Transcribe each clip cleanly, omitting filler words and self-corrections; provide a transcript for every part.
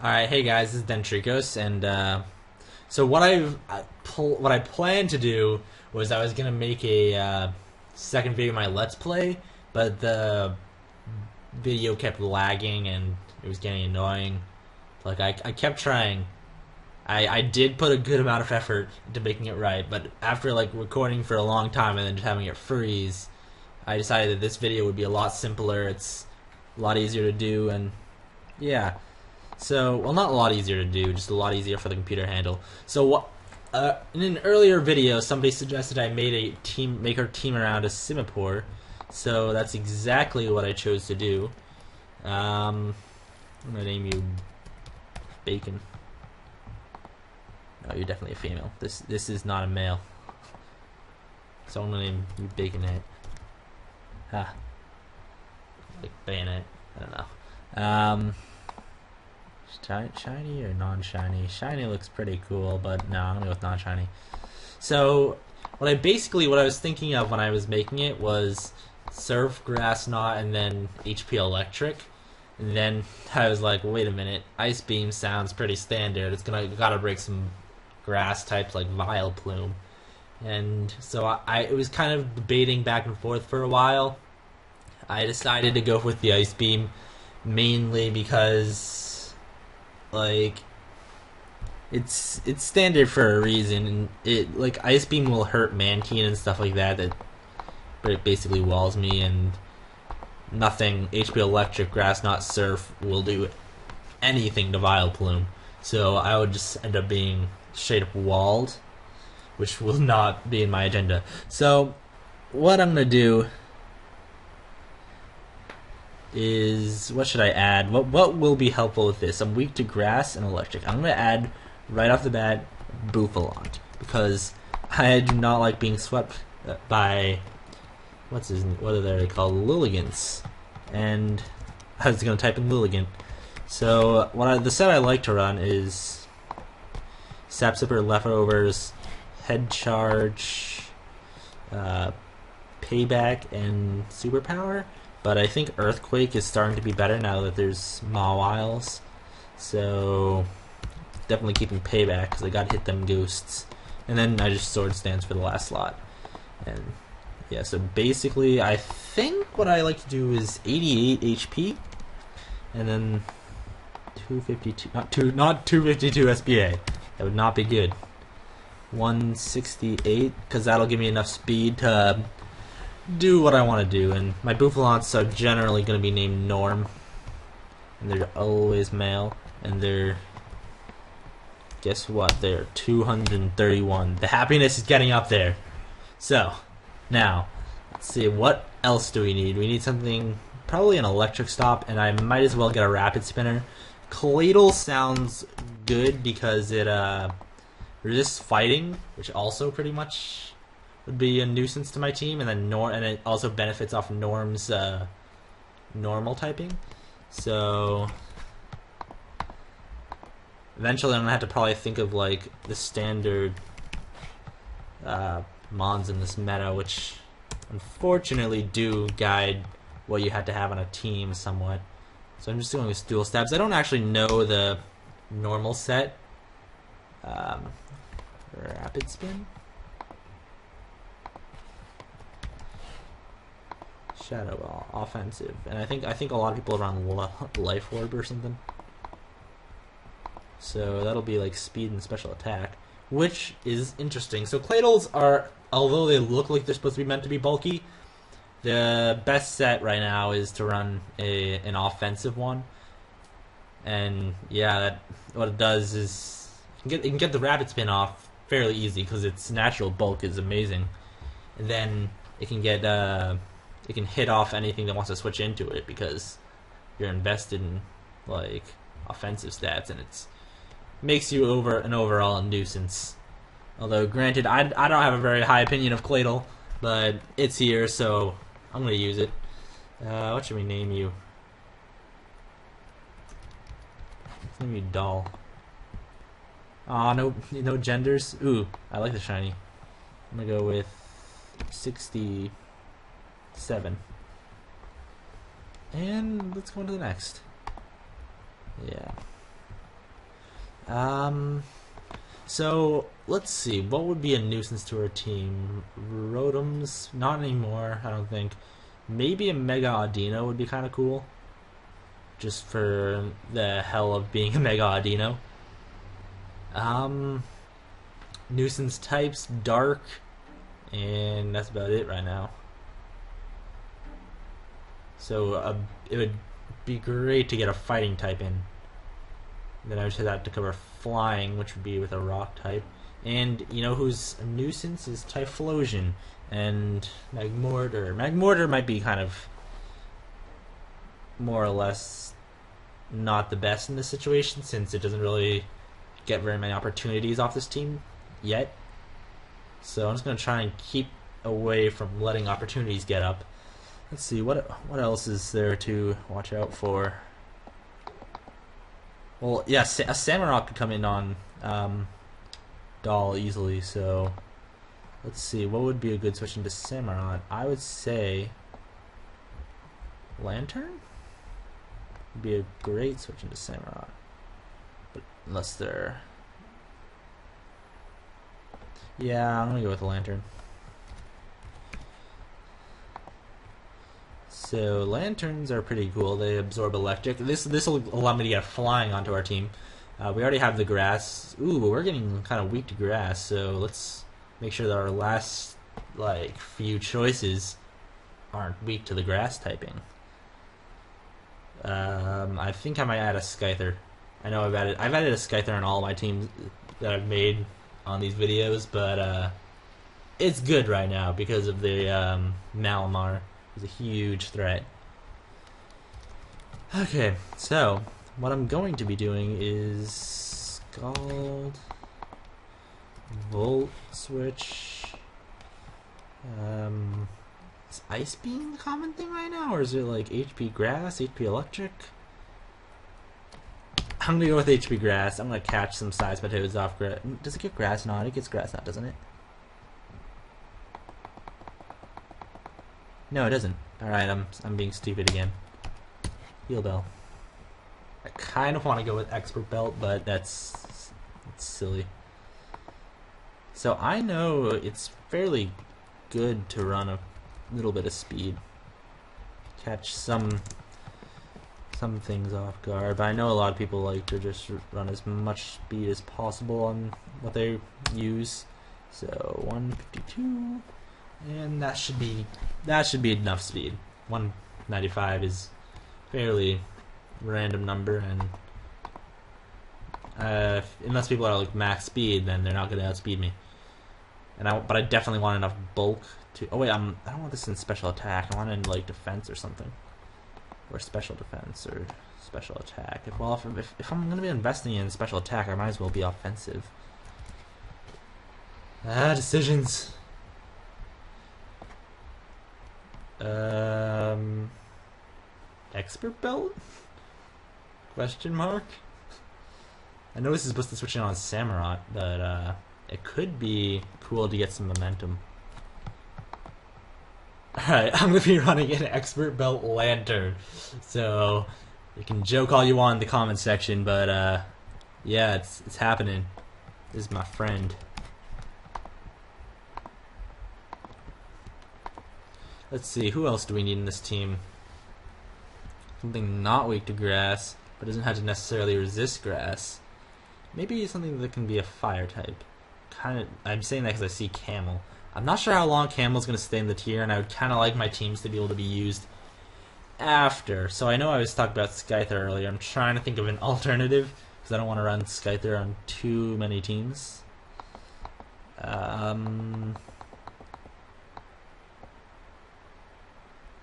Alright, hey guys, this is Dentricos, and so what I planned to do was I was gonna make a second video of my Let's Play, but the video kept lagging and it was getting annoying. Like I kept trying. I did put a good amount of effort into making it right, but after like recording for a long time and then just having it freeze, I decided that this video would be a lot simpler. It's a lot easier to do, and yeah. So, well, not a lot easier to do, just a lot easier for the computer to handle. So, in an earlier video, somebody suggested I make our team around a Simipour. So that's exactly what I chose to do. I'm gonna name you Bacon. No, you're definitely a female. This is not a male. So I'm gonna name you Baconette. Ha. Like bayonet. I don't know. Shiny or non-shiny? Shiny looks pretty cool, but no, I'm gonna go with non-shiny. So, what I was thinking of when I was making it was Surf, Grass Knot, and then HP Electric. And then I was like, wait a minute, Ice Beam sounds pretty standard. Gotta break some grass types like Vileplume. And so it was kind of debating back and forth for a while. I decided to go with the Ice Beam mainly because like it's standard for a reason, and it like Ice Beam will hurt Mantine and stuff like that, but it basically walls me, and nothing HP Electric, Grass Knot, Surf will do anything to Vileplume. So I would just end up being straight up walled, which will not be in my agenda. So what I'm gonna do is, what should I add? What will be helpful with this? I'm weak to grass and electric. I'm gonna add right off the bat Bouffalante, because I do not like being swept by what are they called, Lilligants. And I was gonna type in Lilligant. So the set I like to run is Sap Sipper, Leftovers, Head Charge, Payback, and Superpower. But I think Earthquake is starting to be better now that there's Mawiles. So definitely keeping Payback because I gotta hit them ghosts. And then I just Sword Stance for the last slot. And yeah, so basically I think what I like to do is 88 HP and then 252, not 252 SPA. That would not be good. 168, because that'll give me enough speed to do what I want to do. And my Bouffalantes are generally going to be named Norm, and they're always male, and they're, guess what, they're 231. The happiness is getting up there. So now let's see, what else do we need? We need something, probably an electric stop, and I might as well get a rapid spinner. Claydol sounds good because it resists fighting, which also pretty much would be a nuisance to my team, and then and it also benefits off Norm's normal typing. So eventually I'm gonna have to probably think of like the standard mons in this meta, which unfortunately do guide what you had to have on a team somewhat. So I'm just doing this dual stabs. I don't actually know the normal set. Rapid spin, Shadow Ball, offensive, and I think a lot of people are on Life Orb or something. So that'll be like speed and special attack, which is interesting. So Claydols are, although they look like they're supposed to be meant to be bulky, the best set right now is to run an offensive one. And yeah, what it does is it can get the rapid spin off fairly easy because its natural bulk is amazing, and then it can get it can hit off anything that wants to switch into it because you're invested in like offensive stats, and it makes you an overall nuisance. Although granted, I don't have a very high opinion of Claydol, but it's here, so I'm gonna use it. What should we name you? Let's name you Doll. Aw, no genders. Ooh, I like the shiny. I'm gonna go with 67. And let's go on to the next. Yeah. So let's see. What would be a nuisance to our team? Rotoms? Not anymore. I don't think. Maybe a Mega Audino would be kind of cool. Just for the hell of being a Mega Audino. Nuisance types, dark, and that's about it right now. So it would be great to get a fighting type in. Then I would have to cover flying, which would be with a rock type. And you know who's a nuisance is Typhlosion and Magmortar. Magmortar might be kind of more or less not the best in this situation since it doesn't really get very many opportunities off this team yet. So I'm just going to try and keep away from letting opportunities get up. Let's see, what else is there to watch out for? Well, yeah, a Samurott could come in on Doll easily, so let's see, what would be a good switch into Samurott? I would say Lantern would be a great switch into Samurott. But unless they're... Yeah, I'm going to go with Lantern. So lanterns are pretty cool. They absorb electric. This will allow me to get flying onto our team. We already have the grass. Ooh, but we're getting kind of weak to grass. So let's make sure that our last few choices aren't weak to the grass typing. I think I might add a Scyther. I know I've added a Scyther on all my teams that I've made on these videos, but it's good right now because of the Malamar. Is a huge threat. Okay, so what I'm going to be doing is Scald, Volt Switch. Is Ice Beam the common thing right now, or is it like HP Grass, HP Electric? I'm gonna go with HP Grass. I'm gonna catch some size potatoes off grass. Does it get grass knot? It gets grass knot, doesn't it? No, it doesn't. Alright, I'm being stupid again. Heal Bell. I kind of want to go with Expert Belt, but that's silly. So I know it's fairly good to run a little bit of speed. Catch some things off guard, but I know a lot of people like to just run as much speed as possible on what they use. So 152. And that should be enough speed. 195 is fairly random number, and unless people are like max speed, then they're not going to outspeed me. But I definitely want enough bulk to. Oh wait, I don't want this in special attack. I want it in like defense or something, or special defense or special attack. If I'm going to be investing in special attack, I might as well be offensive. Decisions. Expert Belt? Question mark? I know this is supposed to switch in on Samurott, but it could be cool to get some momentum. Alright, I'm gonna be running an Expert Belt Lantern. So you can joke all you want in the comment section, but yeah, it's happening. This is my friend. Let's see, who else do we need in this team? Something not weak to grass, but doesn't have to necessarily resist grass. Maybe something that can be a fire type. I'm saying that because I see Camel. I'm not sure how long Camel's going to stay in the tier, and I would kind of like my teams to be able to be used after. So I know I was talking about Scyther earlier. I'm trying to think of an alternative, because I don't want to run Scyther on too many teams.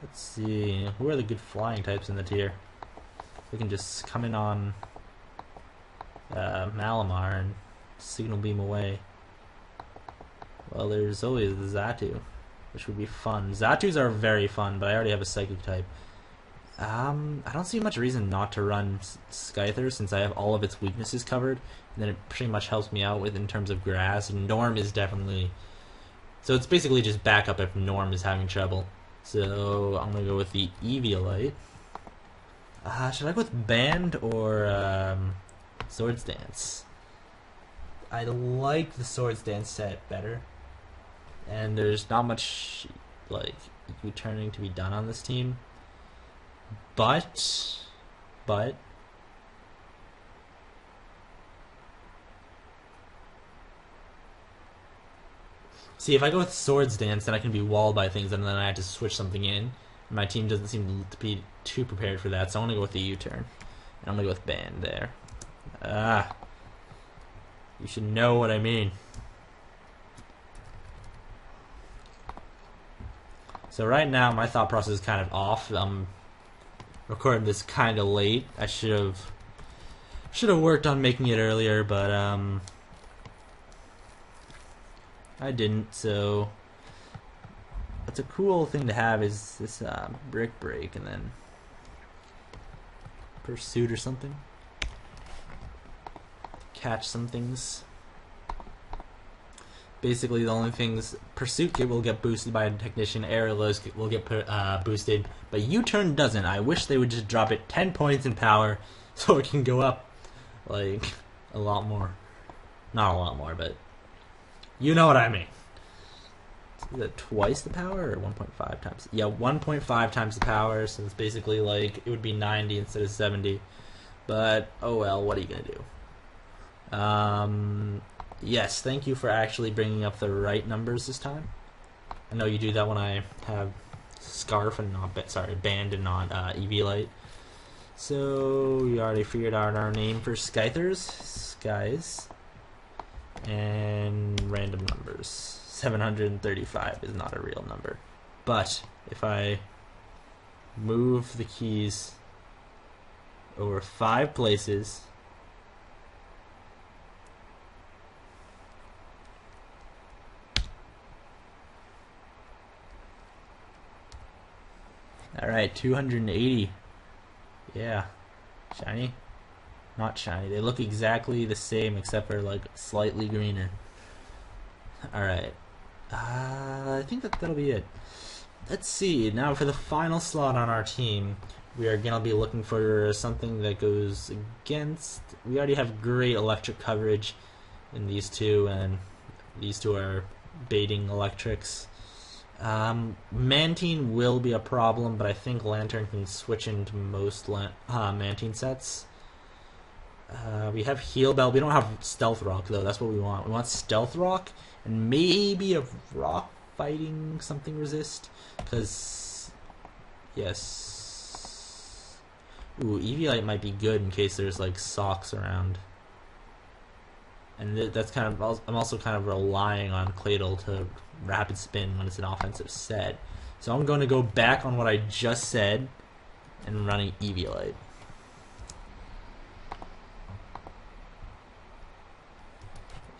Let's see, who are the good flying types in the tier? We can just come in on Malamar and signal beam away. Well, there's always the Xatu, which would be fun. Xatus are very fun, but I already have a psychic type. I don't see much reason not to run Scyther since I have all of its weaknesses covered, and then it pretty much helps me out with in terms of grass. And Norm is definitely, so it's basically just backup if Norm is having trouble. So I'm gonna go with the Eviolite. Should I go with Band or Swords Dance? I like the Swords Dance set better, and there's not much like U-turning to be done on this team. But see, if I go with Swords Dance, then I can be walled by things, and then I have to switch something in. My team doesn't seem to be too prepared for that, so I'm gonna go with the U-turn. And I'm gonna go with Band there. You should know what I mean. So right now, my thought process is kind of off. I'm recording this kind of late. I should have worked on making it earlier, but I didn't. So what's a cool thing to have is this brick break and then pursuit or something. Catch some things. Basically, the only things pursuit will get boosted by a technician, arrows will get boosted, but U-turn doesn't. I wish they would just drop it 10 points in power so it can go up like a lot more. Not a lot more, but you know what I mean. Is it twice the power or 1.5 times? Yeah, 1.5 times the power, so it's basically like it would be 90 instead of 70. But oh well, what are you gonna do? Yes, thank you for actually bringing up the right numbers this time. I know you do that when I have Scarf and not Band and not EV Light. So we already figured out our name for Skythers, Skies, and random numbers. 735 is not a real number, but if I move the keys over 5 places. Alright, 280. Yeah. Shiny? Not shiny. They look exactly the same except for like slightly greener. Alright. I think that'll be it. Let's see. Now for the final slot on our team, we are going to be looking for something that goes against... We already have great electric coverage in these two, and these two are baiting electrics. Mantine will be a problem, but I think Lantern can switch into most Mantine sets. We have Heal Bell. We don't have Stealth Rock, though. That's what we want. We want Stealth Rock and maybe a Rock Fighting something resist. Because, yes. Ooh, EV Light might be good in case there's, like, socks around. And that's kind of... I'm also kind of relying on Cladle to rapid spin when it's an offensive set. So I'm going to go back on what I just said and running EV Light.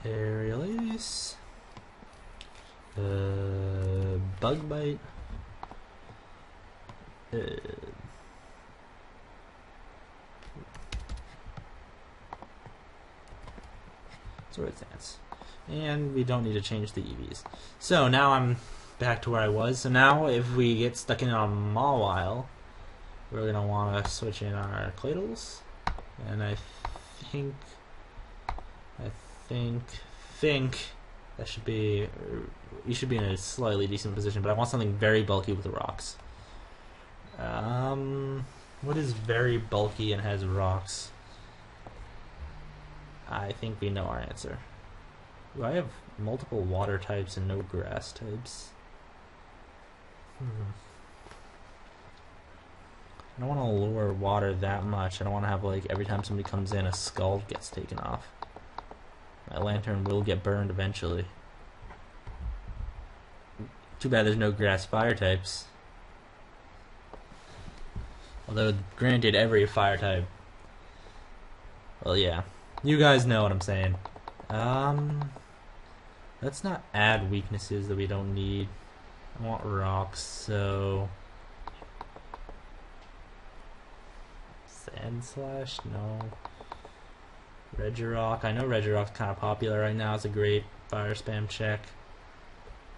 Aerial Ace. Bug Bite. Swords Dance. And we don't need to change the EVs. So now I'm back to where I was. So now if we get stuck in a Mawile, we're going to want to switch in our Cladles. And I think that should be... You should be in a slightly decent position, but I want something very bulky with the rocks. What is very bulky and has rocks? I think we know our answer. Ooh, I have multiple water types and no grass types. I don't want to lure water that much. I don't want to have, like, every time somebody comes in, a skull gets taken off. My Lantern will get burned eventually. Too bad there's no grass fire types. Although, granted, every fire type... Well, yeah. You guys know what I'm saying. Let's not add weaknesses that we don't need. I want rocks, so... Sand Slash? No. Regirock. I know Regirock's kind of popular right now. It's a great fire spam check.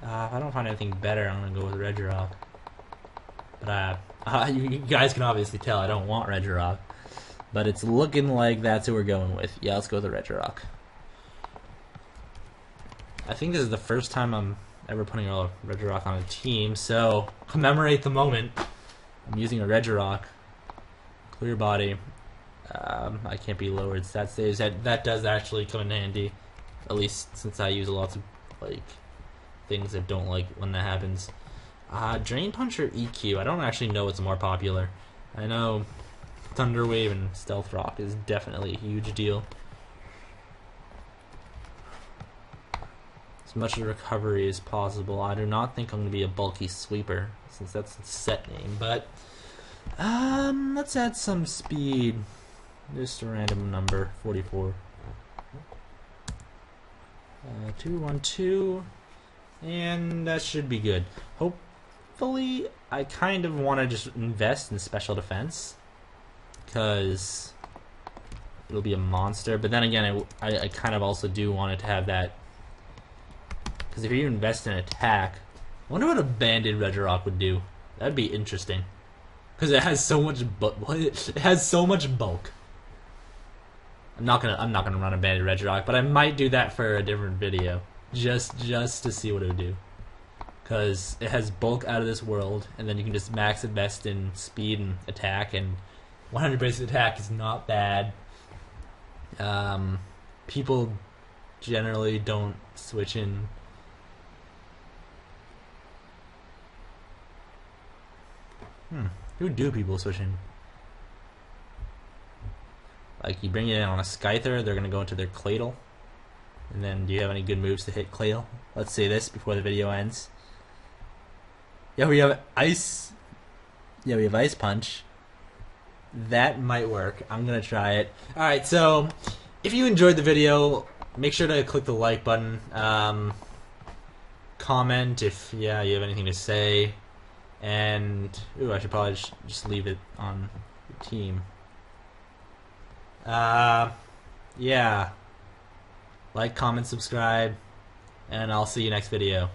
If I don't find anything better, I'm going to go with Regirock. But you guys can obviously tell I don't want Regirock. But it's looking like that's who we're going with. Yeah, let's go with the Regirock. I think this is the first time I'm ever putting a regirock on a team, so commemorate the moment. I'm using a regirock. Clear body. I can't be lowered stat saves. That does actually come in handy, at least since I use lots of like things that don't like when that happens. Drain Punch or EQ? I don't actually know what's more popular. I know Thunder Wave and Stealth Rock is definitely a huge deal. As much recovery as possible. I do not think I'm going to be a bulky sweeper, since that's the set name, but let's add some speed. Just a random number, 44. 212, and that should be good. Hopefully, I kind of want to just invest in special defense, because it'll be a monster. But then again, I kind of also do want it to have that, because if you invest in attack, I wonder what a banded regirock would do. That'd be interesting, because it has so much it has so much bulk. I'm not gonna run a banded regirock, but I might do that for a different video, just to see what it would do, because it has bulk out of this world, and then you can just max invest in speed and attack, and 100 basic attack is not bad. People generally don't switch in. Who do people switch in? Like, you bring it in on a Scyther, they're going to go into their Cladle. And then, do you have any good moves to hit Cladle? Let's say this before the video ends. Yeah, we have Ice. Yeah, we have Ice Punch. That might work. I'm going to try it. Alright, so, if you enjoyed the video, make sure to click the like button. Comment if, you have anything to say. And, I should probably just leave it on the team. Yeah. Like, comment, subscribe, and I'll see you next video.